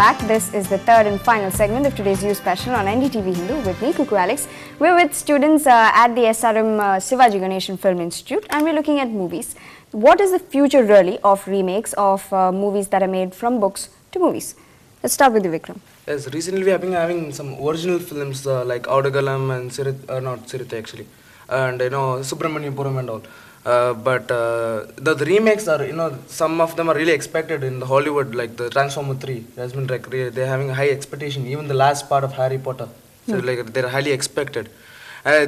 back. This is the third and final segment of today's U Special on NDTV Hindu with me, Cuckoo Alex. We're with students at the SRM Sivaji Ganesan Film Institute, and we're looking at movies. What is the future really of remakes of movies that are made from books to movies? Let's start with you, Vikram. Yes, recently we have been having some original films like Audagalam and not Sirith actually, and Subramaniapuram and all. But the remakes are, some of them are really expected in the Hollywood, like the Transformer 3 has been like, they're having a high expectation, even the last part of Harry Potter. So like they're highly expected. I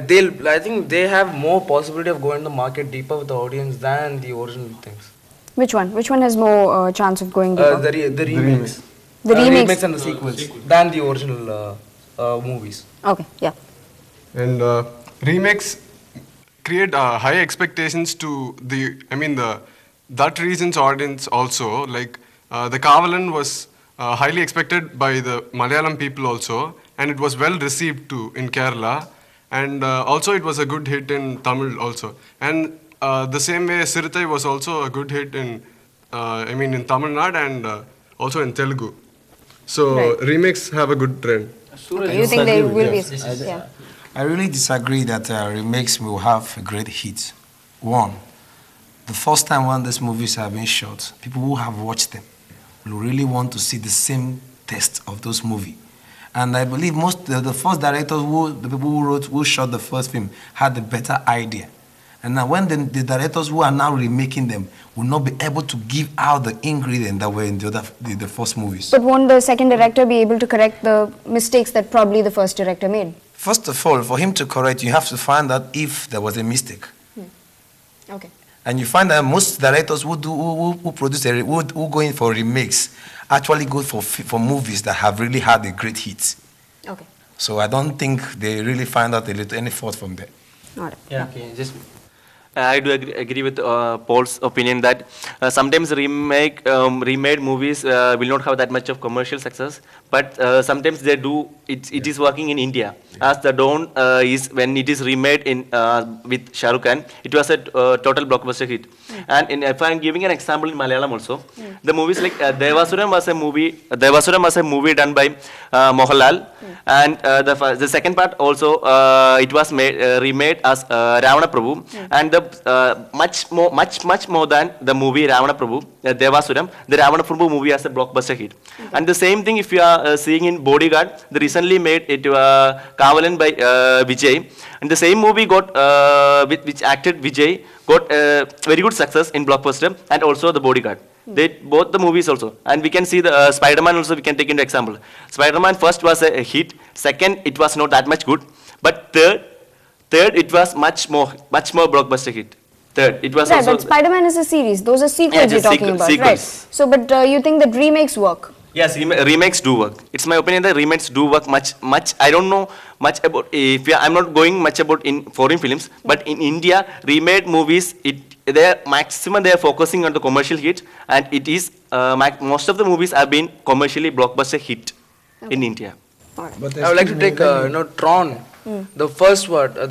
think they have more possibility of going to the market deeper with the audience than the original things. Which one? Which one has more chance of going deeper? The remakes. The remakes and the sequels than the original movies. Okay, yeah. And remakes create high expectations to that region's audience also. Like the Kavalan was highly expected by the Malayalam people also, and it was well received too in Kerala, and also it was a good hit in Tamil also. And the same way Sirithai was also a good hit in in Tamil Nadu and also in Telugu. So remakes have a good trend. Okay, you think they will be? Yeah. I really disagree that remakes will have a great hit. One, the first time when these movies have been shot, people who have watched them will really want to see the same taste of those movies. And I believe most the first directors, the people who shot the first film, had a better idea. And now when the directors who are now remaking them will not be able to give out the ingredient that were in the first movies. But won't the second director be able to correct the mistakes that probably the first director made? First of all, for him to correct, you have to find out if there was a mistake. Okay. And you find that most directors who go in for remakes actually go for movies that have really had a great hit. Okay. So I don't think they really find out any fault from there. All right. Yeah. Okay. I do agree with Paul's opinion that sometimes remade movies will not have that much of commercial success, but sometimes they do. It is working in India. As The Dawn is when it is remade in with Shah Rukh Khan, it was a total blockbuster hit. And if I am giving an example in Malayalam also, the movies like Devasuram was a movie done by Mohanlal, and the second part also it was remade as Ravana Prabhu, and the much more than the movie Ravana Prabhu, Devasuram, the Ravana Prabhu movie as a blockbuster hit. And the same thing if you are seeing in Bodyguard, the recently made it Kavalan by Vijay, and the same movie got which acted Vijay got very good success in blockbuster and also the Bodyguard. Both the movies also, and we can see the Spider-Man also. We can take into example. Spider-Man first was a hit. Second, it was not that much good, but third it was much more blockbuster hit. Third, it was right, also. But Spider-Man is a series. Those are sequels you're talking about, sequels. Right? So, but you think that remakes work? Yes, remakes do work. It's my opinion that remakes do work much. I don't know much about. I'm not going much about in foreign films, but in India, remade movies, they are focusing on the commercial hit, and it is most of the movies have been commercially blockbuster hit in India. Right. I would like to take Tron. The first part, it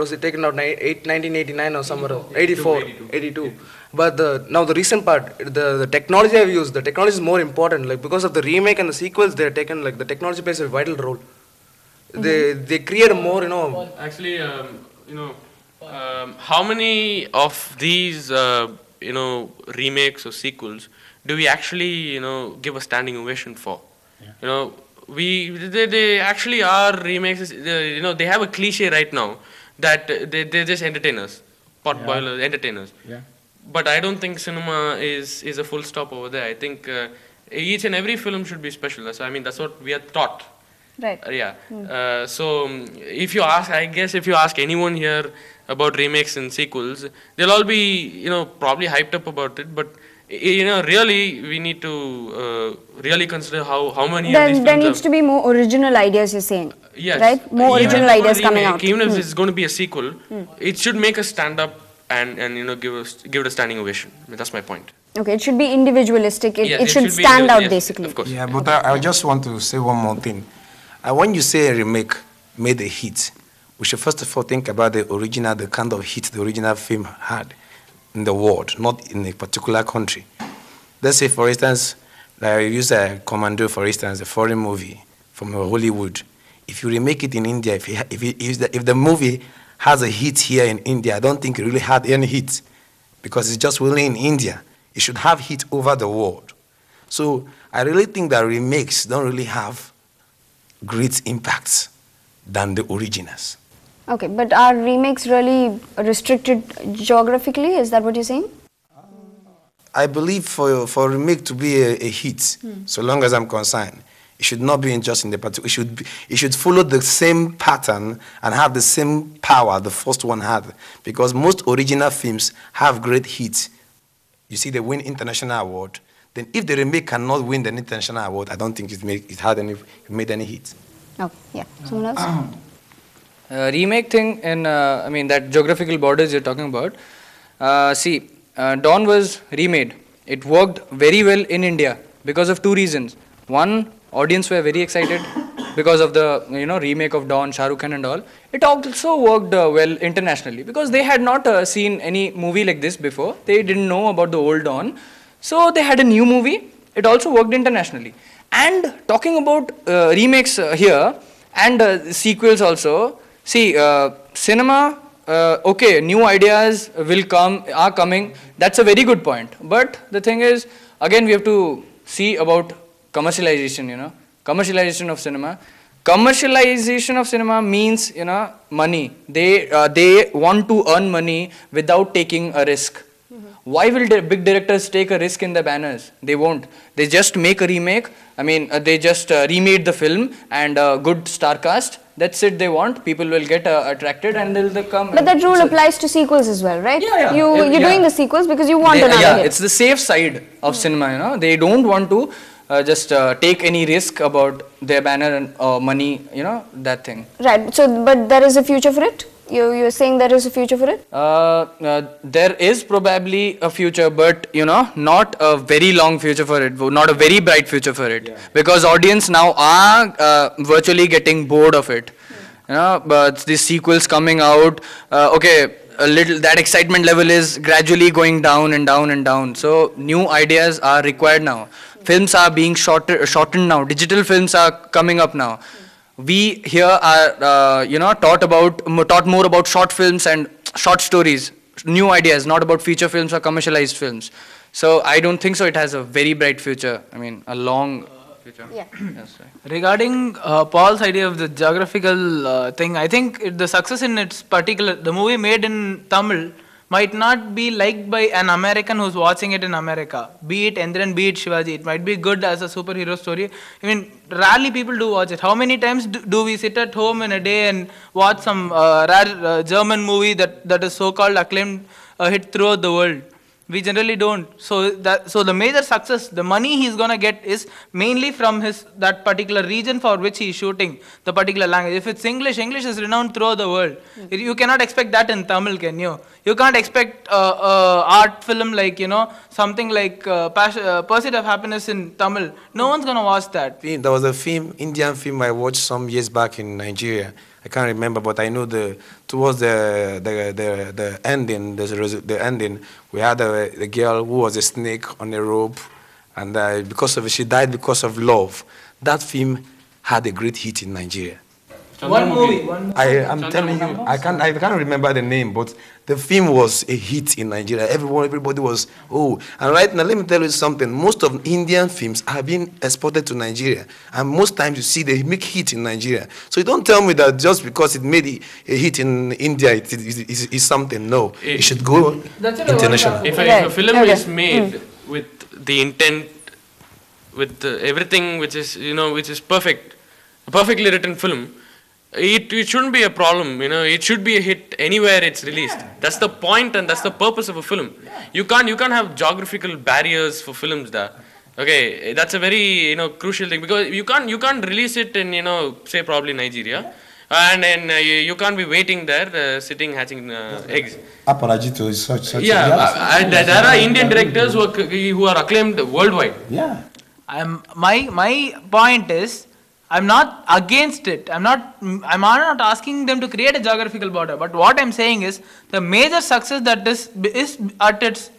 was taken out 1989 or somewhere, 82. But now the recent part, the technology I've used, the technology is more important. Like because of the remake and the sequels, they're taken like the technology plays a vital role. They create a more Well, actually, how many of these remakes or sequels do we actually give a standing ovation for? Yeah. They actually are remakes. They have a cliche right now that they're just entertainers, potboilers, entertainers. Yeah. But I don't think cinema is a full stop over there. I think each and every film should be special. That's what we are taught. Right. So if you ask anyone here about remakes and sequels, they'll all be probably hyped up about it. But really we need to really consider how many of these films there needs to be more original ideas, you're saying. Yes. Right? More original ideas coming out. Even if it's going to be a sequel, it should make us stand up and give it a standing ovation. That's my point. Okay, it should be individualistic. It should stand out, basically. Of course. Yeah, but I just want to say one more thing. When you say a remake made a hit, we should first of all think about the kind of hit the original film had in the world, not in a particular country. Let's say, for instance, Like use a Commando, for instance, a foreign movie from Hollywood. If you remake it in India, if the movie has a hit here in India, I don't think it really had any hit because it's just really in India. It should have hit over the world. So I really think that remakes don't really have great impacts than the originals. Okay, but are remakes really restricted geographically? Is that what you're saying? I believe for a remake to be a hit, so long as I'm concerned, it should not be just in the particular. It should follow the same pattern and have the same power the first one had. Because most original films have great hits. You see, they win international award. Then, if the remake cannot win the international award, I don't think it made any hit. Oh, yeah. Someone else? Remake thing in, I mean, that geographical borders you're talking about. Dawn was remade. It worked very well in India because of two reasons. One, audience were very excited because of the remake of Dawn, Shah Rukh Khan and all. It also worked well internationally because they had not seen any movie like this before. They didn't know about the old Dawn. So they had a new movie. It also worked internationally. And talking about remakes here and sequels also, see, cinema, okay, new ideas are coming. That's a very good point. But the thing is, again, we have to see about commercialization, commercialization of cinema. Commercialization of cinema means, money. They want to earn money without taking a risk. Why will big directors take a risk in the banners? They won't. They just make a remake. I mean, they just remade the film and a good star cast. That's it they want. People will get attracted and they'll come. But that rule applies to sequels as well, right? Yeah. You're doing the sequels because you want another hit. It's the safe side of cinema, They don't want to just take any risk about their banner and money, that thing. Right. So, but there is a future for it? You're saying there is a future for it? There is probably a future, but not a very long future for it, not a very bright future for it, because audience now are virtually getting bored of it. But these sequels coming out, okay, that excitement level is gradually going down and down and down. So new ideas are required now. Films are being shortened now. Digital films are coming up now. We here are, taught more about short films and short stories, new ideas, not about feature films or commercialized films. So I don't think so. It has a very bright future. I mean, a long future. Yeah. Yes, right. Regarding Paul's idea of the geographical thing, I think the success in its particular, the movie made in Tamil might not be liked by an American who's watching it in America. Be it Endran, be it Sivaji. It might be good as a superhero story. I mean, rarely people do watch it. How many times do we sit at home in a day and watch some rare German movie that is so-called acclaimed hit throughout the world? We generally don't. So the major success, the money he's gonna get is mainly from that particular region for which he's shooting the particular language. If it's English is renowned throughout the world. You cannot expect that in Tamil, can you? You can't expect art film like something like Pursuit of Happiness in Tamil. No one's gonna watch that. There was a Indian film I watched some years back in Nigeria. I can't remember, but I know towards the ending, the ending, we had a girl who was a snake on a rope, and she died because of love. That film had a great hit in Nigeria. One movie. I'm telling you, I can't remember the name, but the film was a hit in Nigeria. Everybody was, and right now, let me tell you something. Most of Indian films are being exported to Nigeria, and most times you see they make hit in Nigeria. So you don't tell me that just because it made a hit in India, it is something. No, it should go international. If a film is made with the intent, with everything which is perfect, a perfectly written film, it shouldn't be a problem, it should be a hit anywhere it's released. That's the point and that's the purpose of a film. You can't have geographical barriers for films there. Okay, that's a very crucial thing, because you can't release it in say probably Nigeria, and then you can't be waiting there sitting hatching eggs. Aparajito is such and there are Indian directors who are acclaimed worldwide. Yeah. My point is, I'm not against it. I'm not asking them to create a geographical border. But what I'm saying is, the major success that is at its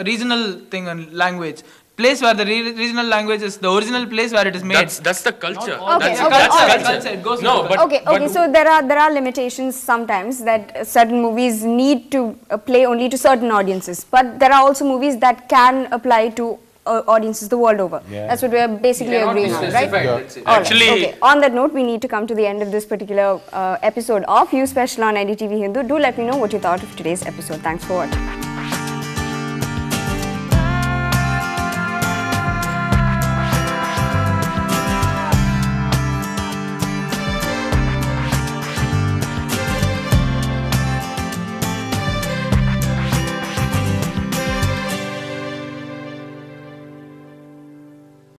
regional thing and language. place where the regional language is the original place where it is made. That's the culture. Okay, That's okay, the culture. It goes No, with the but Okay, so there are limitations sometimes that certain movies need to play only to certain audiences, but there are also movies that can apply to audiences the world over. That's what we are basically agreeing on, right? Yeah. All right. Actually- Okay. On that note, we need to come to the end of this particular episode of You Special on NDTV Hindu. Do let me know what you thought of today's episode. Thanks for watching.